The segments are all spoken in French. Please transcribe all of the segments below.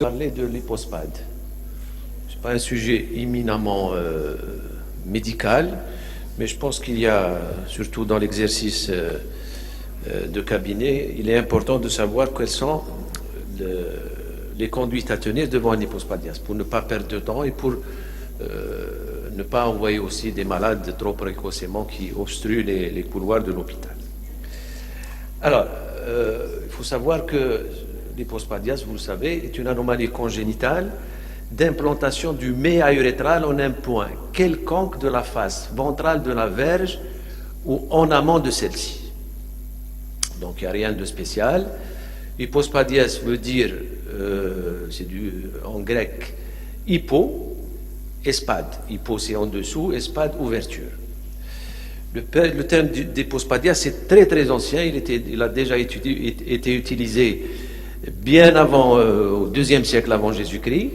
Parler de l'hypospad. Ce n'est pas un sujet éminemment médical, mais je pense qu'il y a, surtout dans l'exercice de cabinet, il est important de savoir quelles sont les conduites à tenir devant un hypospadias pour ne pas perdre de temps et pour ne pas envoyer aussi des malades trop précocement qui obstruent les couloirs de l'hôpital. Alors, il faut savoir que l'hypospadias, vous le savez, est une anomalie congénitale d'implantation du méa urétral en un point quelconque de la face ventrale de la verge ou en amont de celle-ci. Donc il n'y a rien de spécial. Hypospadias veut dire, c'est en grec, hypo, espade. Hypo c'est en dessous, espade ouverture. Le terme d'hypospadias c'est très très ancien, il a déjà été utilisé bien avant, au IIe siècle avant Jésus-Christ.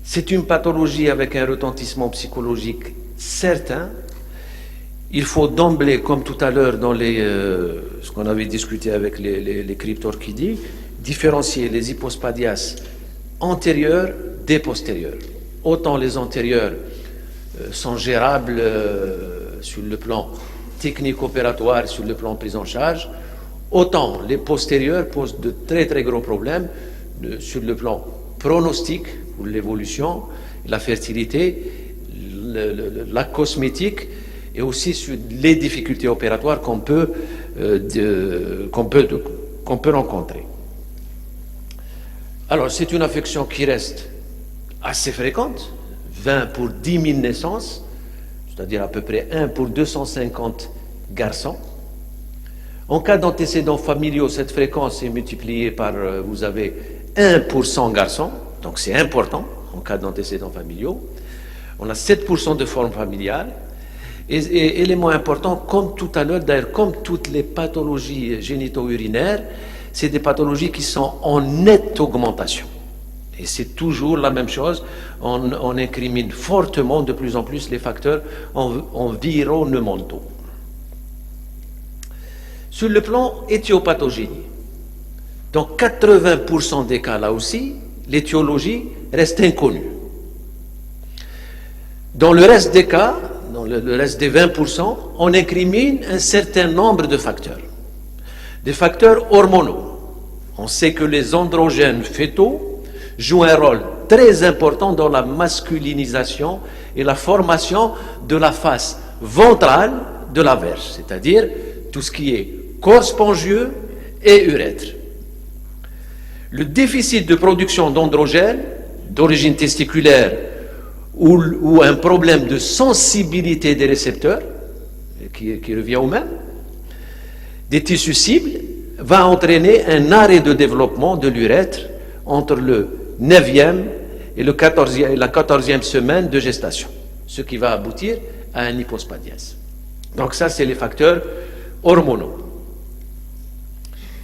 C'est une pathologie avec un retentissement psychologique certain. Il faut d'emblée, comme tout à l'heure dans ce qu'on avait discuté avec les cryptorchidées, différencier les hypospadias antérieurs des postérieurs. Autant les antérieurs sont gérables sur le plan technique opératoire, sur le plan prise en charge, autant les postérieurs posent de très très gros problèmes sur le plan pronostic pour l'évolution, la fertilité, la cosmétique et aussi sur les difficultés opératoires qu'on peut rencontrer. Alors c'est une affection qui reste assez fréquente, 20 pour 10 000 naissances, c'est-à-dire à peu près 1 pour 250 garçons. En cas d'antécédents familiaux, cette fréquence est multipliée par, vous avez 1 pour 100 garçons, donc c'est important en cas d'antécédents familiaux. On a 7% de forme familiale. Et élément important, comme tout à l'heure, d'ailleurs, comme toutes les pathologies génito-urinaires, c'est des pathologies qui sont en nette augmentation. Et c'est toujours la même chose, on incrimine fortement de plus en plus les facteurs environnementaux. Sur le plan éthiopathogie, dans 80% des cas là aussi, l'étiologie reste inconnue. Dans le reste des cas, dans le reste des 20%, on incrimine un certain nombre de facteurs. Des facteurs hormonaux. On sait que les androgènes fétaux jouent un rôle très important dans la masculinisation et la formation de la face ventrale de la verge, c'est-à-dire tout ce qui est corps spongieux et urètre. Le déficit de production d'androgènes d'origine testiculaire ou un problème de sensibilité des récepteurs, qui revient au même, des tissus cibles, va entraîner un arrêt de développement de l'urètre entre le 9e et la 14e semaine de gestation, ce qui va aboutir à un hypospadias. Donc ça, c'est les facteurs hormonaux.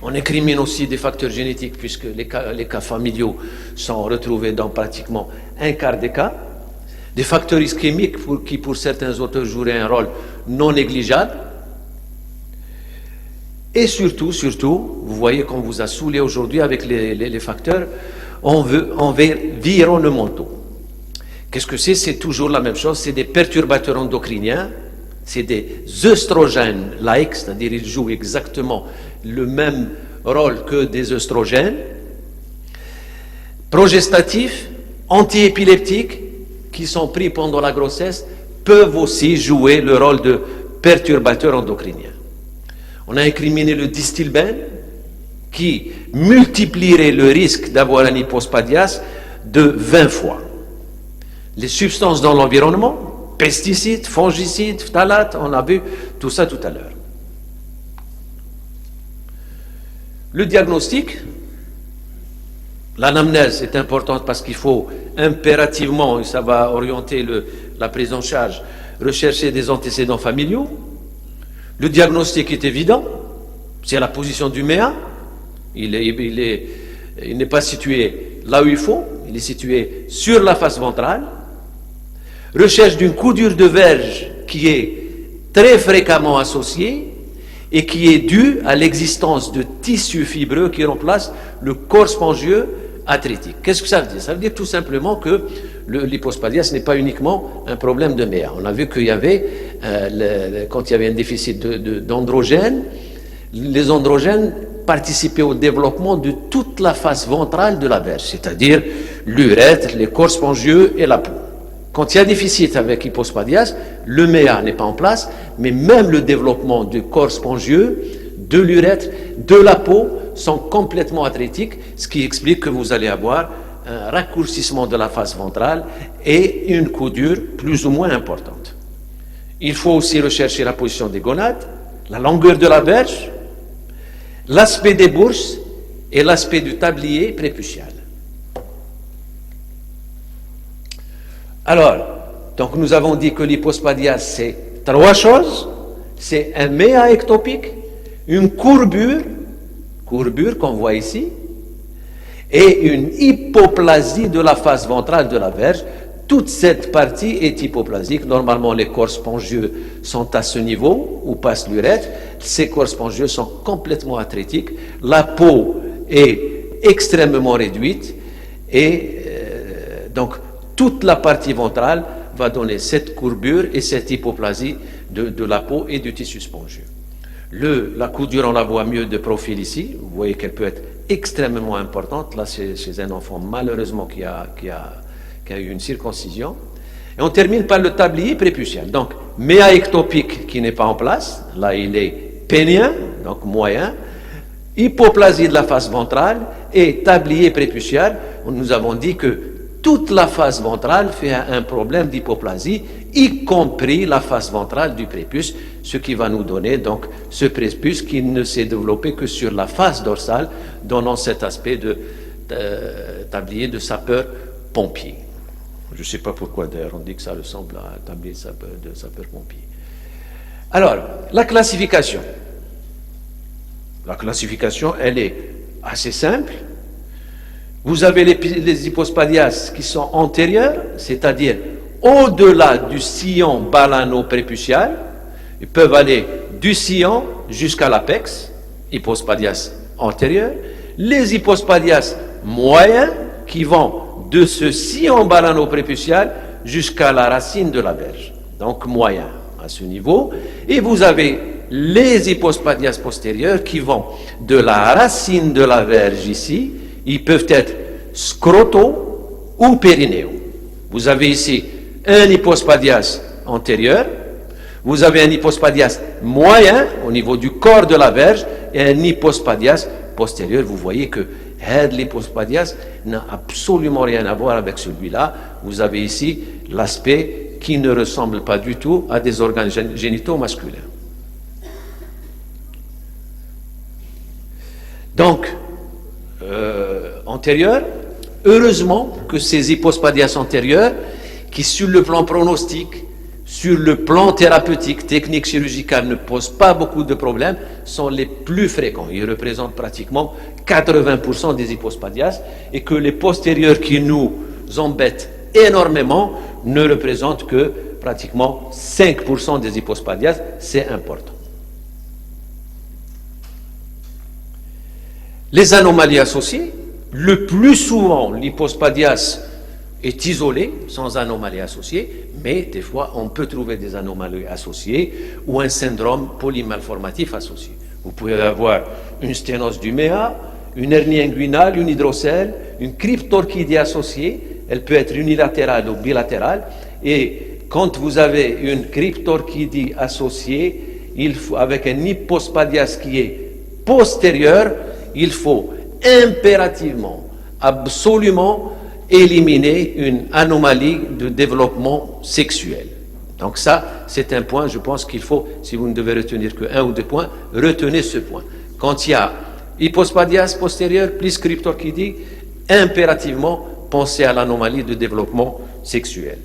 On incrimine aussi des facteurs génétiques puisque les cas familiaux sont retrouvés dans pratiquement un quart des cas. Des facteurs ischémiques qui pour certains auteurs joueraient un rôle non négligeable. Et surtout, vous voyez qu'on vous a saoulé aujourd'hui avec les facteurs environnementaux. Qu'est-ce que c'est? C'est toujours la même chose, c'est des perturbateurs endocriniens, c'est des œstrogènes-like, c'est-à-dire ils jouent exactement le même rôle que des œstrogènes, progestatifs, antiépileptiques, qui sont pris pendant la grossesse, peuvent aussi jouer le rôle de perturbateurs endocriniens. On a incriminé le distilbène, qui multiplierait le risque d'avoir un hypospadias de 20 fois. Les substances dans l'environnement, pesticides, fongicides, phtalates, on a vu tout ça tout à l'heure. Le diagnostic, l'anamnèse est importante parce qu'il faut impérativement, et ça va orienter la prise en charge, rechercher des antécédents familiaux. Le diagnostic est évident, c'est la position du méa. Il n'est pas situé là où il faut, il est situé sur la face ventrale. Recherche d'une coudure de verge qui est très fréquemment associée et qui est due à l'existence de tissus fibreux qui remplacent le corps spongieux atrétique. Qu'est-ce que ça veut dire? Ça veut dire tout simplement que l'hypospadias n'est pas uniquement un problème de MEA. On a vu qu'il y avait, quand il y avait un déficit d'androgènes, les androgènes participaient au développement de toute la face ventrale de la verge, c'est-à-dire l'urètre, les corps spongieux et la peau. Quand il y a déficit avec hypospadias, le MEA n'est pas en place, mais même le développement du corps spongieux, de l'urètre, de la peau sont complètement atrétiques, ce qui explique que vous allez avoir un raccourcissement de la face ventrale et une coudure plus ou moins importante. Il faut aussi rechercher la position des gonades, la longueur de la verge, l'aspect des bourses et l'aspect du tablier prépucial. Alors, donc nous avons dit que l'hypospadias, c'est trois choses. C'est un méa ectopique, une courbure qu'on voit ici, et une hypoplasie de la face ventrale de la verge. Toute cette partie est hypoplasique. Normalement, les corps spongieux sont à ce niveau, où passe l'urètre. Ces corps spongieux sont complètement atrétiques. La peau est extrêmement réduite. Et donc, toute la partie ventrale va donner cette courbure et cette hypoplasie de la peau et du tissu spongieux. La coudure, on la voit mieux de profil ici. Vous voyez qu'elle peut être extrêmement importante. Là, c'est chez un enfant, malheureusement, qui a eu une circoncision. Et on termine par le tablier prépucial. Donc, méa ectopique qui n'est pas en place. Là, il est pénien, donc moyen. Hypoplasie de la face ventrale et tablier prépucial. Nous avons dit que toute la face ventrale fait un problème d'hypoplasie, y compris la face ventrale du prépuce, ce qui va nous donner donc ce prépuce qui ne s'est développé que sur la face dorsale, donnant cet aspect de tablier de sapeur-pompier. Je ne sais pas pourquoi d'ailleurs on dit que ça ressemble à un tablier de sapeur-pompier. Alors, la classification. La classification, elle est assez simple. Vous avez les hypospadias qui sont antérieurs, c'est-à-dire au-delà du sillon balano-prépucial. Ils peuvent aller du sillon jusqu'à l'apex, hypospadias antérieurs. Les hypospadias moyens qui vont de ce sillon balano-prépucial jusqu'à la racine de la verge. Donc moyens à ce niveau. Et vous avez les hypospadias postérieurs qui vont de la racine de la verge ici. Ils peuvent être scrotaux ou périnéaux. Vous avez ici un hypospadias antérieur, vous avez un hypospadias moyen au niveau du corps de la verge et un hypospadias postérieur. Vous voyez que l'hypospadias n'a absolument rien à voir avec celui-là. Vous avez ici l'aspect qui ne ressemble pas du tout à des organes génitaux masculins. Donc, antérieur, heureusement que ces hypospadias antérieurs, qui sur le plan pronostique, sur le plan thérapeutique, technique chirurgicale, ne posent pas beaucoup de problèmes, sont les plus fréquents. Ils représentent pratiquement 80% des hypospadias, et que les postérieurs qui nous embêtent énormément ne représentent que pratiquement 5% des hypospadias. C'est important. Les anomalies associées, le plus souvent, l'hypospadias est isolé, sans anomalie associée, mais des fois, on peut trouver des anomalies associées ou un syndrome polymalformatif associé. Vous pouvez avoir une sténose du méa, une hernie inguinale, une hydrocèle, une cryptorchidie associée, elle peut être unilatérale ou bilatérale, et quand vous avez une cryptorchidie associée, avec un hypospadias qui est postérieur, il faut impérativement, absolument éliminer une anomalie de développement sexuel. Donc ça, c'est un point, je pense qu'il faut, si vous ne devez retenir que 1 ou 2 points, retenez ce point. Quand il y a hypospadias postérieur plus cryptorchidie, impérativement, pensez à l'anomalie de développement sexuel.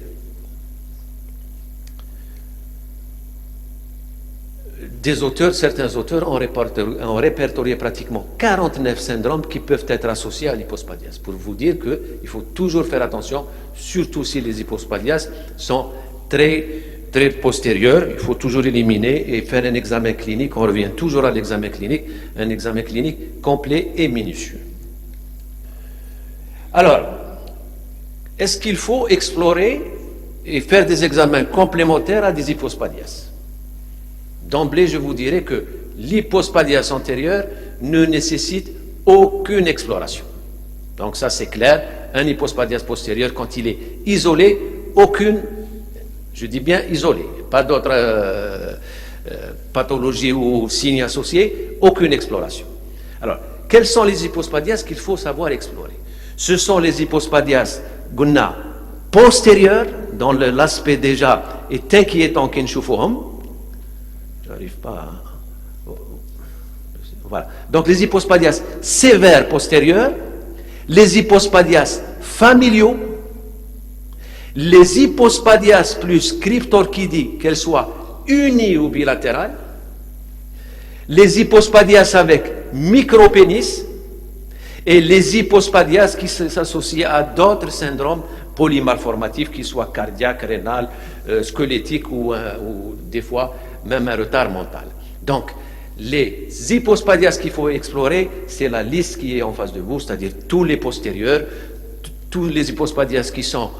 Certains auteurs ont répertorié pratiquement 49 syndromes qui peuvent être associés à l'hypospadias. Pour vous dire qu'il faut toujours faire attention, surtout si les hypospadias sont très, très postérieurs. Il faut toujours éliminer et faire un examen clinique. On revient toujours à l'examen clinique, un examen clinique complet et minutieux. Alors, est-ce qu'il faut explorer et faire des examens complémentaires à des hypospadias? D'emblée, je vous dirais que l'hypospadias antérieur ne nécessite aucune exploration. Donc ça, c'est clair. Un hypospadias postérieur, quand il est isolé, aucune, je dis bien isolé, pas d'autres pathologies ou signes associés, aucune exploration. Alors, quels sont les hypospadias qu'il faut savoir explorer? Ce sont les hypospadias guna postérieurs, dont l'aspect déjà est inquiétant qu'Inchoufohom. J'arrive pas à... Voilà. Donc les hypospadias sévères postérieurs, les hypospadias familiaux, les hypospadias plus cryptorchidie, qu'elles soient unies ou bilatérales, les hypospadias avec micropénis et les hypospadias qui s'associent à d'autres syndromes polymalformatifs, qu'ils soient cardiaques, rénales, squelettiques ou des fois même un retard mental. Donc, les hypospadias qu'il faut explorer, c'est la liste qui est en face de vous, c'est-à-dire tous les postérieurs, tous les hypospadias qui sont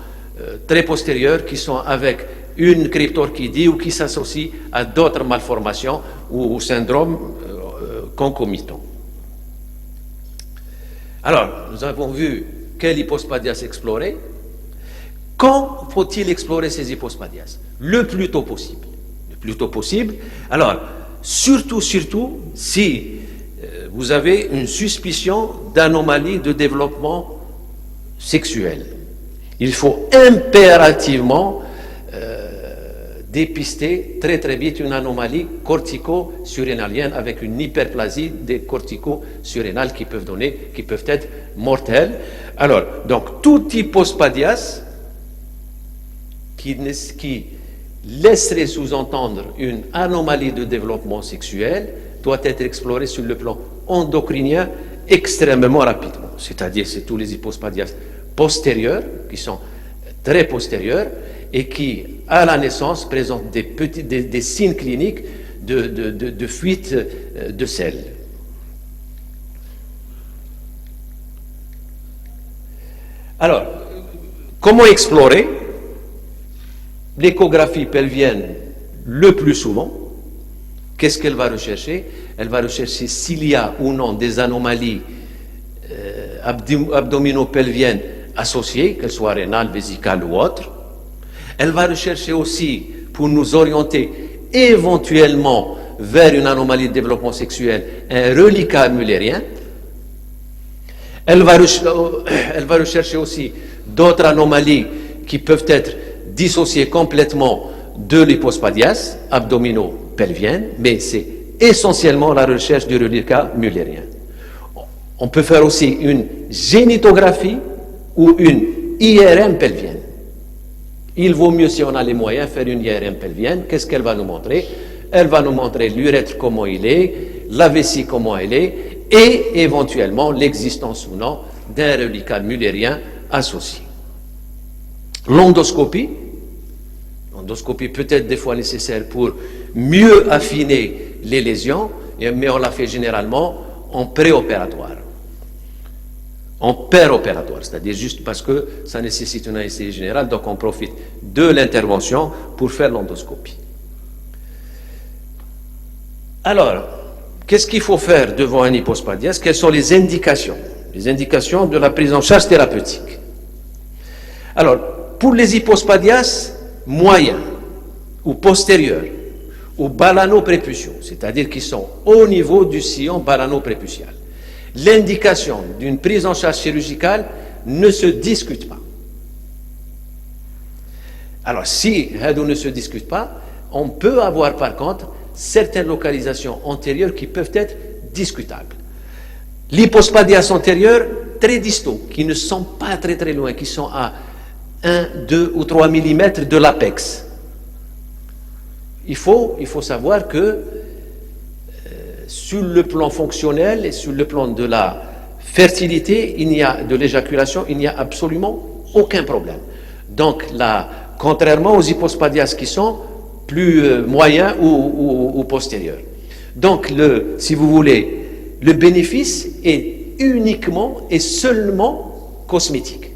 très postérieurs, qui sont avec une cryptorchidie ou qui s'associent à d'autres malformations ou syndromes concomitants. Alors, nous avons vu quel hypospadias explorer. Quand faut-il explorer ces hypospadias? Le plus tôt possible. Le plus tôt possible. Alors, surtout si vous avez une suspicion d'anomalie de développement sexuel. Il faut impérativement dépister très vite une anomalie cortico-surrénalienne avec une hyperplasie des cortico-surrénales qui peuvent être mortelles. Alors, donc, tout hypospadias qui laisserait sous-entendre une anomalie de développement sexuel doit être exploré sur le plan endocrinien extrêmement rapidement. C'est-à-dire, c'est tous les hypospadias postérieurs, qui sont très postérieurs, et qui, à la naissance, présentent des signes cliniques de fuite de sel. Alors, comment explorer? L'échographie pelvienne, le plus souvent, qu'est-ce qu'elle va rechercher? Elle va rechercher s'il y a ou non des anomalies abdominopelviennes associées, qu'elles soient rénales, vésicales ou autres. Elle va rechercher aussi, pour nous orienter éventuellement vers une anomalie de développement sexuel, un reliquat mullérien. Elle va rechercher aussi d'autres anomalies qui peuvent être dissociées complètement de l'hypospadias abdominopelvienne, mais c'est essentiellement la recherche du reliquat mullérien. On peut faire aussi une génitographie ou une IRM pelvienne. Il vaut mieux, si on a les moyens, faire une IRM pelvienne. Qu'est-ce qu'elle va nous montrer? Elle va nous montrer l'urètre comment il est, la vessie comment elle est, et éventuellement l'existence ou non d'un reliquat mullérien associé. L'endoscopie peut être des fois nécessaire pour mieux affiner les lésions, mais on la fait généralement en préopératoire. En péropératoire, c'est-à-dire juste parce que ça nécessite une anesthésie générale, donc on profite de l'intervention pour faire l'endoscopie. Alors, qu'est-ce qu'il faut faire devant un hypospadias? Quelles sont les indications? Les indications de la prise en charge thérapeutique. Alors, pour les hypospadias moyens ou postérieurs ou balano-préputiaux, c'est-à-dire qui sont au niveau du sillon balano-prépucial, l'indication d'une prise en charge chirurgicale ne se discute pas. Alors, si Hadou ne se discute pas, on peut avoir par contre certaines localisations antérieures qui peuvent être discutables. L'hypospadias antérieur, très distaux, qui ne sont pas très loin, qui sont à 1, 2 ou 3 mm de l'apex. Il faut savoir que sur le plan fonctionnel et sur le plan de la fertilité, de l'éjaculation, il n'y a absolument aucun problème. Donc là, contrairement aux hypospadias qui sont plus moyens ou postérieurs. Donc, si vous voulez, le bénéfice est uniquement et seulement cosmétique.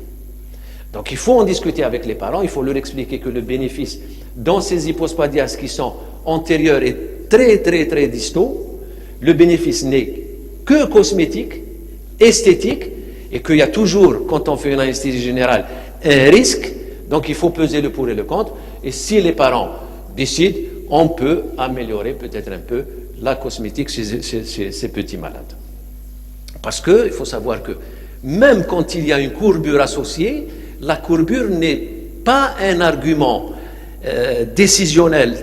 Donc il faut en discuter avec les parents, il faut leur expliquer que le bénéfice dans ces hypospadias qui sont antérieurs et très très très distaux, le bénéfice n'est que cosmétique, esthétique, et qu'il y a toujours, quand on fait une anesthésie générale, un risque, donc il faut peser le pour et le contre, et si les parents décident, on peut améliorer peut-être un peu la cosmétique chez ces petits malades. Parce qu'il faut savoir que même quand il y a une courbure associée, la courbure n'est pas un argument décisionnel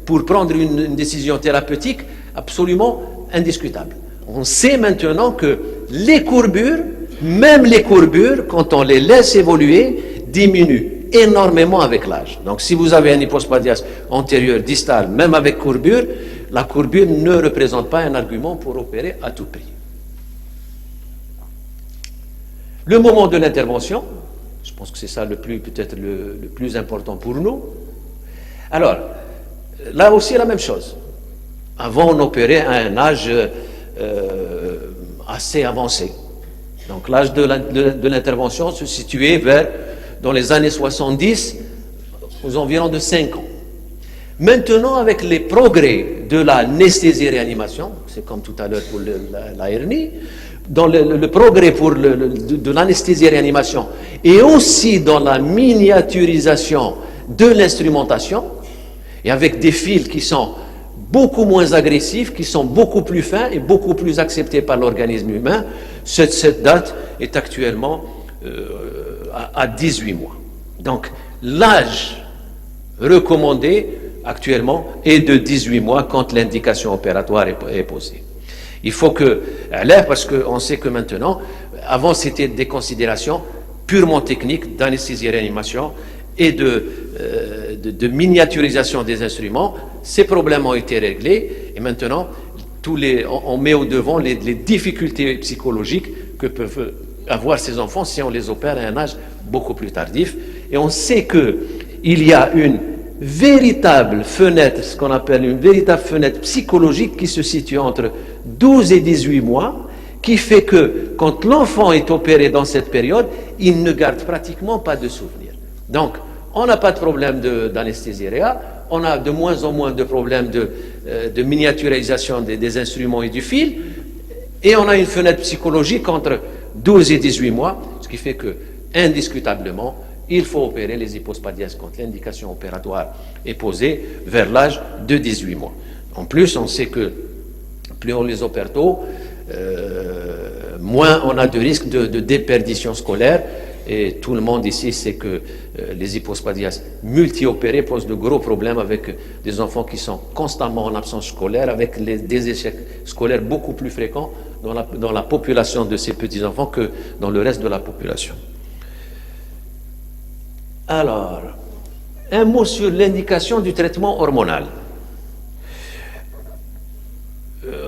pour prendre une décision thérapeutique absolument indiscutable. On sait maintenant que les courbures, même les courbures, quand on les laisse évoluer, diminuent énormément avec l'âge. Donc si vous avez un hypospadias antérieur, distal, même avec courbure, la courbure ne représente pas un argument pour opérer à tout prix. Le moment de l'intervention, je pense que c'est ça peut-être le plus important pour nous. Alors, là aussi la même chose. Avant, on opérait à un âge assez avancé. Donc l'âge de l'intervention se situait dans les années 70, aux environs de 5 ans. Maintenant, avec les progrès de l'anesthésie-réanimation, c'est comme tout à l'heure pour la hernie, dans le progrès de l'anesthésie-réanimation et aussi dans la miniaturisation de l'instrumentation, et avec des fils qui sont beaucoup moins agressifs, qui sont beaucoup plus fins et beaucoup plus acceptés par l'organisme humain, cette date est actuellement à 18 mois. Donc, l'âge recommandé actuellement est de 18 mois quand l'indication opératoire est posée. Il faut que, parce qu'on sait que maintenant, avant c'était des considérations purement techniques d'anesthésie-réanimation et de miniaturisation des instruments, ces problèmes ont été réglés et maintenant on met au devant les difficultés psychologiques que peuvent avoir ces enfants si on les opère à un âge beaucoup plus tardif. Et on sait qu'il y a une véritable fenêtre, ce qu'on appelle une véritable fenêtre psychologique qui se situe entre 12 et 18 mois, qui fait que quand l'enfant est opéré dans cette période, il ne garde pratiquement pas de souvenirs. Donc, on n'a pas de problème d'anesthésie réa, on a de moins en moins de problèmes de miniaturisation des instruments et du fil, et on a une fenêtre psychologique entre 12 et 18 mois, ce qui fait que, indiscutablement, il faut opérer les hypospadias quand l'indication opératoire est posée vers l'âge de 18 mois. En plus, on sait que plus on les opère tôt, moins on a de risques de déperdition scolaire. Et tout le monde ici sait que les hypospadias multi-opérés posent de gros problèmes avec des enfants qui sont constamment en absence scolaire, avec des échecs scolaires beaucoup plus fréquents dans la population de ces petits-enfants que dans le reste de la population. Alors, un mot sur l'indication du traitement hormonal.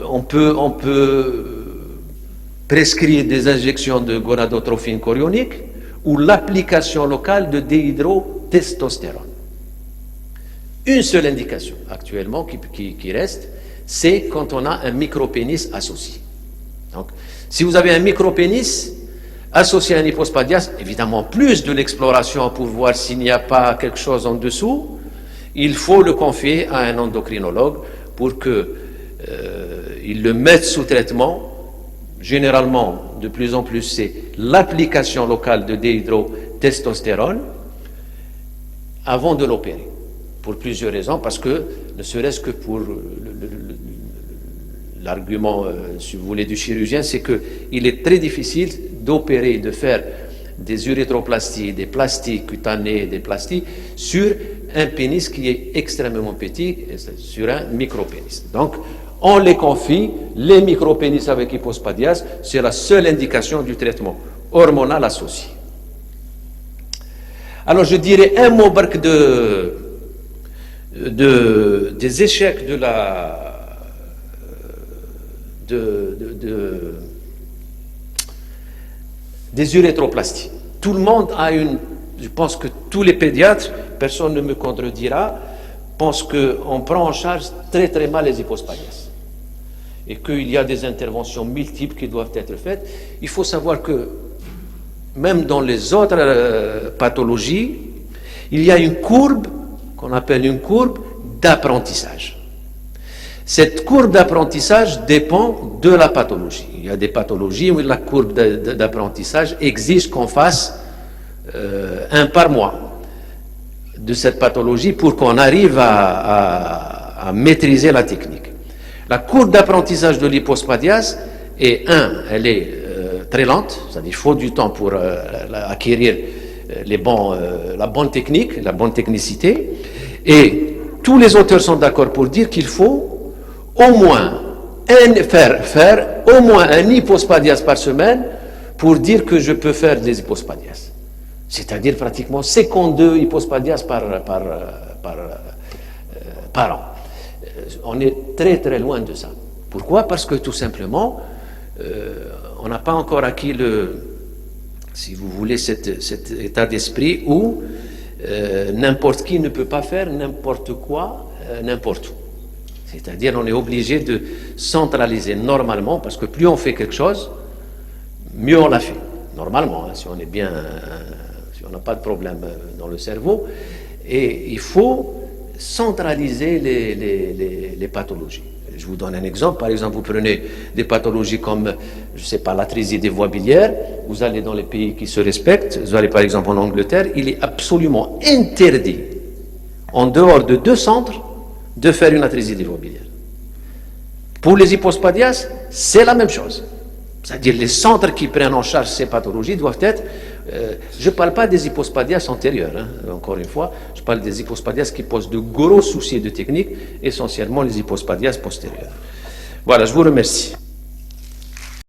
On peut prescrire des injections de gonadotrophine chorionique ou l'application locale de déhydrotestostérone. Une seule indication actuellement qui reste, c'est quand on a un micropénis associé. Donc, si vous avez un micropénis associé à un hypospadias, évidemment plus de l'exploration pour voir s'il n'y a pas quelque chose en dessous, il faut le confier à un endocrinologue pour qu'il le mette sous traitement. Généralement, de plus en plus, c'est l'application locale de déhydrotestostérone avant de l'opérer, pour plusieurs raisons, parce que, ne serait-ce que pour l'argument, si vous voulez, du chirurgien, c'est qu'il est très difficile d'opérer, de faire des urétroplasties, des plasties cutanées, des plasties sur un pénis qui est extrêmement petit, sur un micropénis. Donc, on les confie, les micropénis avec hypospadias, c'est la seule indication du traitement hormonal associé. Alors je dirais un mot des échecs des urétroplasties. Tout le monde a je pense que tous les pédiatres, personne ne me contredira, pensent qu'on prend en charge très très mal les hypospadias et qu'il y a des interventions multiples qui doivent être faites. Il faut savoir que même dans les autres pathologies, il y a une courbe qu'on appelle une courbe d'apprentissage. Cette courbe d'apprentissage dépend de la pathologie. Il y a des pathologies où la courbe d'apprentissage exige qu'on fasse un par mois de cette pathologie pour qu'on arrive à maîtriser la technique. La courbe d'apprentissage de l'hypospadias est, elle est très lente, c'est-à-dire qu'il faut du temps pour acquérir la bonne technique, la bonne technicité, et tous les auteurs sont d'accord pour dire qu'il faut au moins faire au moins un hypospadias par semaine pour dire que je peux faire des hypospadias. C'est-à-dire pratiquement 52 hypospadias par an. On est très très loin de ça. Pourquoi? Parce que tout simplement, on n'a pas encore acquis si vous voulez, cet état d'esprit où n'importe qui ne peut pas faire n'importe quoi, n'importe où. C'est-à-dire, on est obligé de centraliser normalement, parce que plus on fait quelque chose, mieux on l'a fait. Normalement, hein, si on est bien, si on n'a pas de problème dans le cerveau, et il faut centraliser les pathologies. Je vous donne un exemple. Par exemple, vous prenez des pathologies comme, je ne sais pas, l'atrésie des voies biliaires. Vous allez dans les pays qui se respectent. Vous allez par exemple en Angleterre. Il est absolument interdit, en dehors de 2 centres, de faire une atrésie des voies biliaires. Pour les hypospadias, c'est la même chose. C'est-à-dire les centres qui prennent en charge ces pathologies doivent être... je ne parle pas des hypospadias antérieures, hein, encore une fois, je parle des hypospadias qui posent de gros soucis de technique, essentiellement les hypospadias postérieures. Voilà, je vous remercie.